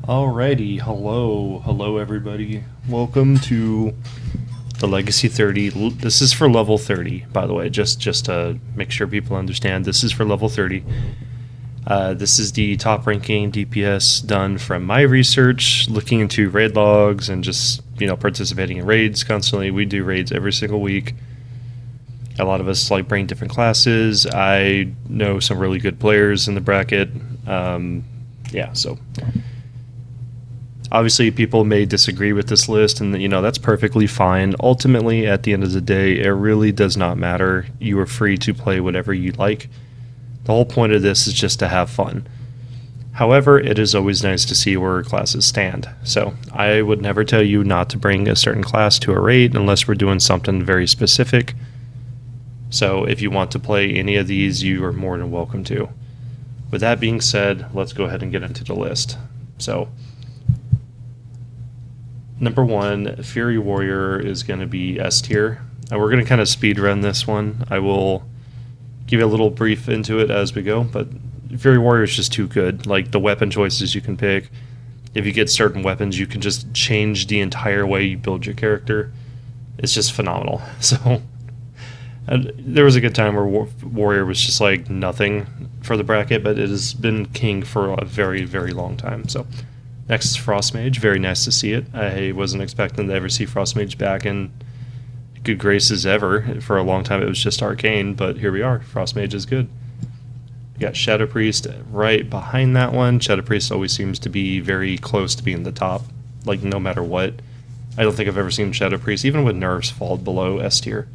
Alrighty, hello everybody. Welcome to the Legacy 30. This is for level 30, by the way, just to make sure people understand. This is for level 30. This is the top ranking DPS done from my research, looking into raid logs and just, participating in raids constantly. We do raids every single week. A lot of us bring different classes. I know some really good players in the bracket. So obviously people may disagree with this list, and that's perfectly fine. Ultimately, at the end of the day, it really does not matter. You are free to play whatever you like. The whole point of this is just to have fun. However, it is always nice to see where classes stand. So I would never tell you not to bring a certain class to a raid unless we're doing something very specific. So if you want to play any of these, you are more than welcome to. With that being said, let's go ahead and get into the list. So number 1, Fury Warrior is going to be S tier. And we're going to kind of speed run this one. I will give you a little brief into it as we go, but Fury Warrior is just too good. The weapon choices you can pick. If you get certain weapons, you can just change the entire way you build your character. It's just phenomenal. So and there was a good time where Warrior was just nothing for the bracket, but it has been king for a very, very long time. So next is Frost Mage. Very nice to see it. I wasn't expecting to ever see Frost Mage back in good graces ever. For a long time it was just Arcane, but here we are. Frost Mage is good. We got Shadow Priest right behind that one. Shadow Priest always seems to be very close to being the top, no matter what. I don't think I've ever seen Shadow Priest, even with nerfs, fall below S tier.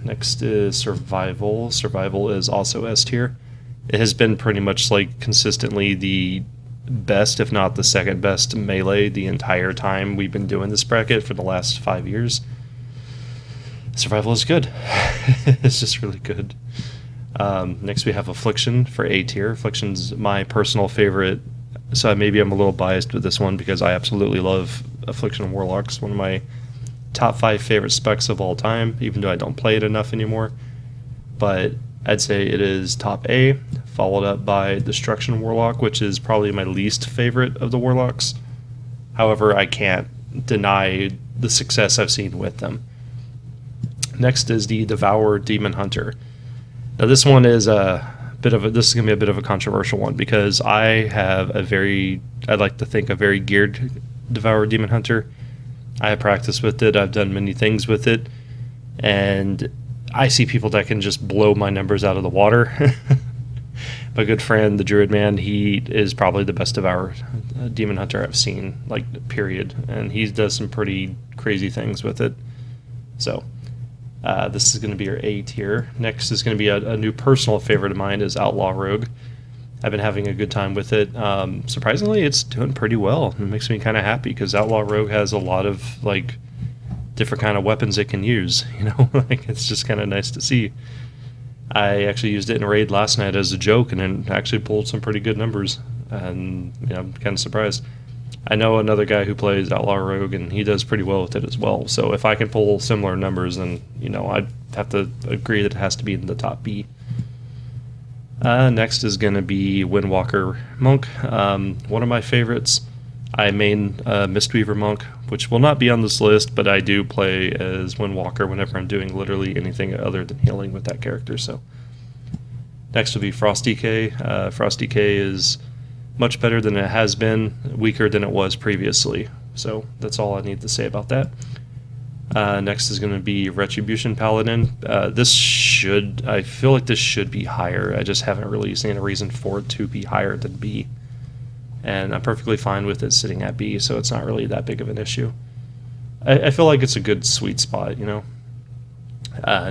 Next is Survival. Survival is also S tier. It has been pretty much consistently the best, if not the second best melee the entire time we've been doing this bracket for the last 5 years. Survival is good. It's just really good. Next we have Affliction for A tier. Affliction's my personal favorite, so maybe I'm a little biased with this one because I absolutely love Affliction Warlocks. One of my top 5 favorite specs of all time, even though I don't play it enough anymore. But I'd say it is top A, followed up by Destruction Warlock, which is probably my least favorite of the Warlocks. However, I can't deny the success I've seen with them. Next is the Devour Demon Hunter. Now this one is this is going to be a bit of a controversial one because I have I'd like to think a very geared Devour Demon Hunter. I have practiced with it, I've done many things with it, and I see people that can just blow my numbers out of the water. My good friend, the Druid Man, he is probably the best Devour Demon Hunter I've seen, period. And he does some pretty crazy things with it. So, this is going to be your A tier. Next is going to be a new personal favorite of mine is Outlaw Rogue. I've been having a good time with it. Surprisingly, it's doing pretty well. It makes me kind of happy because Outlaw Rogue has a lot of, different kind of weapons it can use, it's just kind of nice to see. I actually used it in a raid last night as a joke, and it actually pulled some pretty good numbers, and I'm kind of surprised. I know another guy who plays Outlaw Rogue, and he does pretty well with it as well, so if I can pull similar numbers, then, I'd have to agree that it has to be in the top B. Next is going to be Windwalker Monk, one of my favorites. I main Mistweaver Monk, which will not be on this list, but I do play as Windwalker whenever I'm doing literally anything other than healing with that character. So next will be Frost DK. Frost DK is much better than it has been, weaker than it was previously. So that's all I need to say about that. Next is going to be Retribution Paladin. I feel like this should be higher. I just haven't really seen a reason for it to be higher than B. And I'm perfectly fine with it sitting at B, so it's not really that big of an issue. I feel like it's a good sweet spot,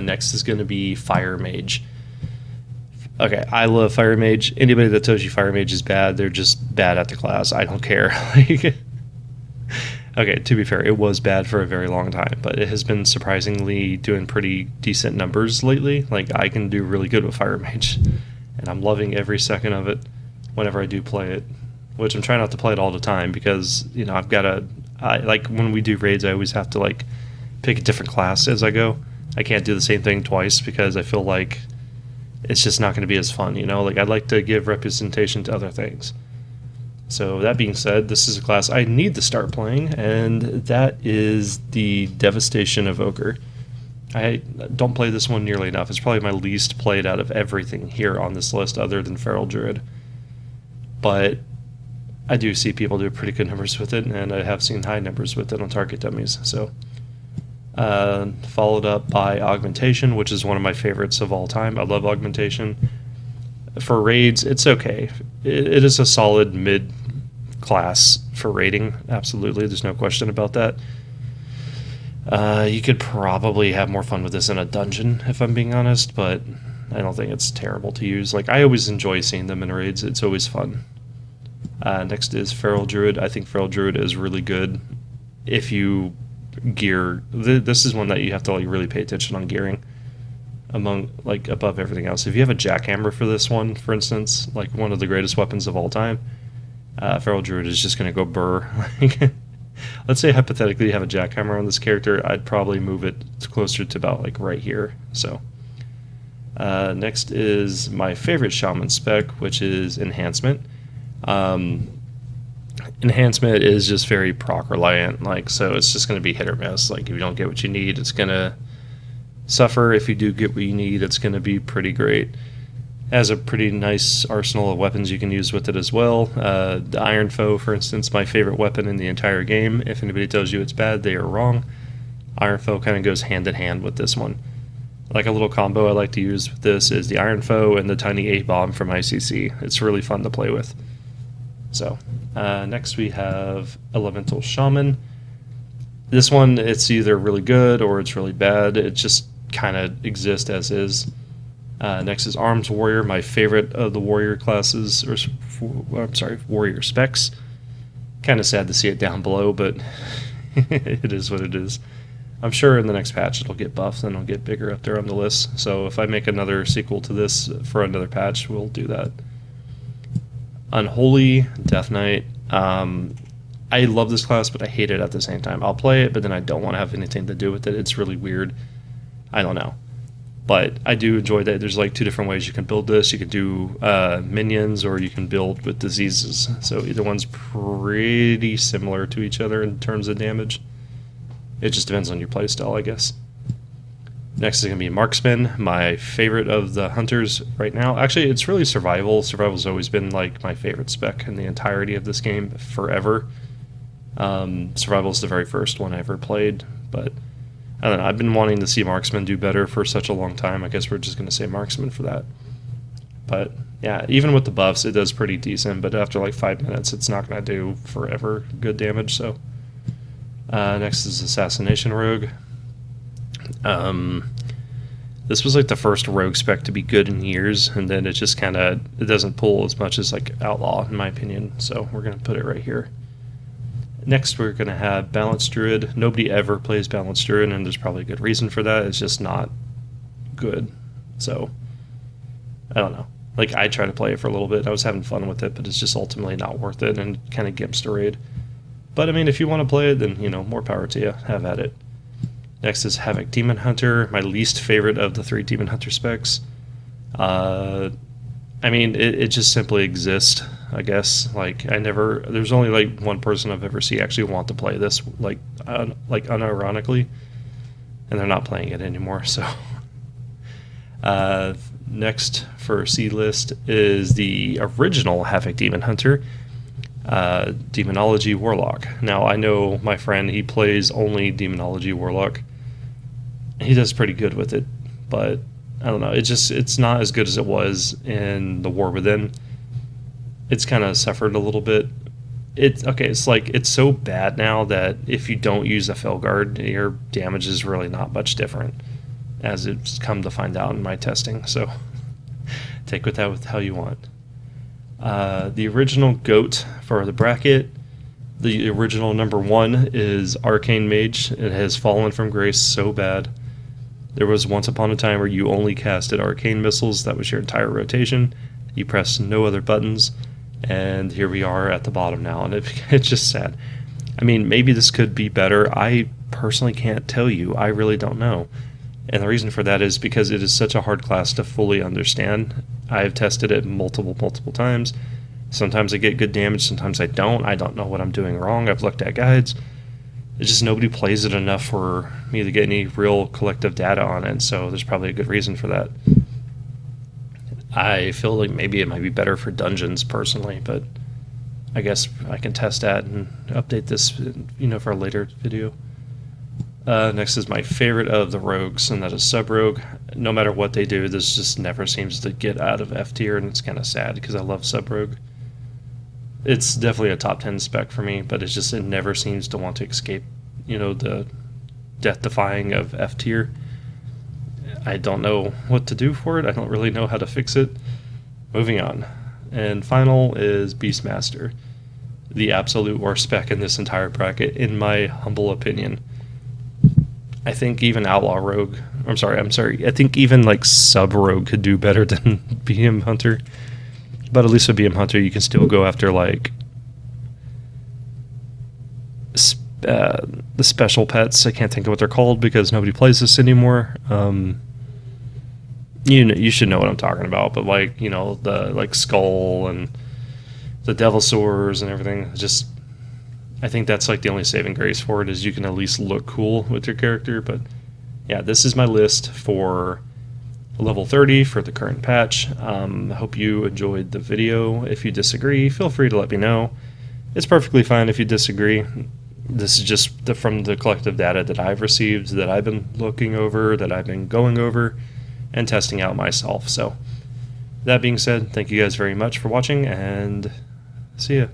Next is going to be Fire Mage. Okay, I love Fire Mage. Anybody that tells you Fire Mage is bad, they're just bad at the class. I don't care. Okay, to be fair, it was bad for a very long time, but it has been surprisingly doing pretty decent numbers lately. I can do really good with Fire Mage, and I'm loving every second of it whenever I do play it, which I'm trying not to play it all the time because, I've got to, when we do raids, I always have to, pick a different class as I go. I can't do the same thing twice because I feel like it's just not going to be as fun, you know? Like, I'd like to give representation to other things. So that being said, this is a class I need to start playing, and that is the Devastation of Ogre. I don't play this one nearly enough. It's probably my least played out of everything here on this list other than Feral Druid. But I do see people do pretty good numbers with it, and I have seen high numbers with it on target dummies. So, followed up by Augmentation, which is one of my favorites of all time. I love Augmentation. For raids, it's okay. It is a solid mid-class for raiding, absolutely. There's no question about that. You could probably have more fun with this in a dungeon, if I'm being honest, but I don't think it's terrible to use. Like, I always enjoy seeing them in raids. It's always fun. Next is Feral Druid. I think Feral Druid is really good if you gear. This is one that you have to like really pay attention on gearing among like above everything else. If you have a jackhammer for this one, for instance, like one of the greatest weapons of all time, Feral Druid is just going to go burr. Let's say hypothetically you have a jackhammer on this character, I'd probably move it closer to about like right here. So next is my favorite shaman spec, which is Enhancement. Enhancement is just very proc reliant, like, so it's just going to be hit or miss. Like, if you don't get what you need, it's going to suffer. If you do get what you need, it's going to be pretty great. It has a pretty nice arsenal of weapons you can use with it as well. The Iron Foe, for instance, my favorite weapon in the entire game. If anybody tells you it's bad, they are wrong. Iron Foe kind of goes hand in hand with this one. Like, a little combo I like to use with this is the Iron Foe and the tiny A-bomb from ICC. It's really fun to play with. So, next we have Elemental Shaman. This one, it's either really good or it's really bad. It just kind of exists as is. Next is Arms Warrior, my favorite of the warrior classes, or I'm sorry, warrior specs. Kind of sad to see it down below, but it is what it is. I'm sure in the next patch it'll get buffed and it'll get bigger up there on the list. So if I make another sequel to this for another patch, we'll do that. Unholy Death Knight. I love this class, but I hate it at the same time. I'll play it, but then I don't want to have anything to do with it. It's really weird. I don't know. But I do enjoy that. There's like two different ways you can build this. You can do minions, or you can build with diseases. So either one's pretty similar to each other in terms of damage. It just depends on your playstyle, I guess. Next is going to be Marksman, my favorite of the hunters right now. Actually, it's really Survival. Survival's always been like my favorite spec in the entirety of this game forever. Survival's the very first one I ever played, but I don't know. I've been wanting to see Marksman do better for such a long time. I guess we're just going to say Marksman for that. But yeah, even with the buffs, it does pretty decent, but after like 5 minutes, it's not going to do forever good damage. So next is Assassination Rogue. This was like the first rogue spec to be good in years, and then it just kind of, it doesn't pull as much as like Outlaw in my opinion, so we're going to put it right here. Next we're going to have Balanced Druid. Nobody ever plays Balanced Druid, and there's probably a good reason for that. It's just not good, so I don't know. Like, I tried to play it for a little bit, I was having fun with it, but it's just ultimately not worth it, and kind of gimps to raid. But I mean, if you want to play it, then, you know, more power to you, have at it. Next is Havoc Demon Hunter, my least favorite of the 3 Demon Hunter specs. I mean, it just simply exists, I guess. Like, there's only like one person I've ever seen actually want to play this, like unironically, and they're not playing it anymore, so. Next for C list is the original Havoc Demon Hunter, Demonology Warlock. Now, I know my friend, he plays only Demonology Warlock. He does pretty good with it, but I don't know. It's not as good as it was in the War Within. It's kind of suffered a little bit. It's like, it's so bad now that if you don't use a Felguard, your damage is really not much different, as it's come to find out in my testing. So take with that with how you want. The original GOAT for the bracket, the original number 1 is Arcane Mage. It has fallen from grace so bad. There was once upon a time where you only casted arcane missiles. That was your entire rotation. You pressed no other buttons, and here we are at the bottom now, and it's just sad. I mean, maybe this could be better. I personally can't tell you. I really don't know. And the reason for that is because it is such a hard class to fully understand. I've tested it multiple times. Sometimes I get good damage, sometimes I don't. I don't know what I'm doing wrong. I've looked at guides. It's just nobody plays it enough for me to get any real collective data on it, so there's probably a good reason for that. I feel like maybe it might be better for dungeons personally, but I guess I can test that and update this, for a later video. Next is my favorite of the rogues, and that is Sub-Rogue. No matter what they do, this just never seems to get out of F tier, and it's kind of sad because I love Sub-Rogue. It's definitely a top 10 spec for me, but it never seems to want to escape, the death-defying of F tier. I don't know what to do for it. I don't really know how to fix it. Moving on. And final is Beastmaster. The absolute worst spec in this entire bracket, in my humble opinion. I think even Outlaw Rogue, I think even like Sub-Rogue could do better than BM Hunter. But at least with BM Hunter, you can still go after like the special pets. I can't think of what they're called because nobody plays this anymore. You should know what I'm talking about, but the like Skull and the Devilsaurs and everything. I think that's like the only saving grace for it is you can at least look cool with your character. But yeah, this is my list for level 30 for the current patch. I hope you enjoyed the video. If you disagree, feel free to let me know. It's perfectly fine if you disagree. This is just from the collective data that I've received, that I've been looking over, that I've been going over and testing out myself. So that being said, thank you guys very much for watching, and see ya.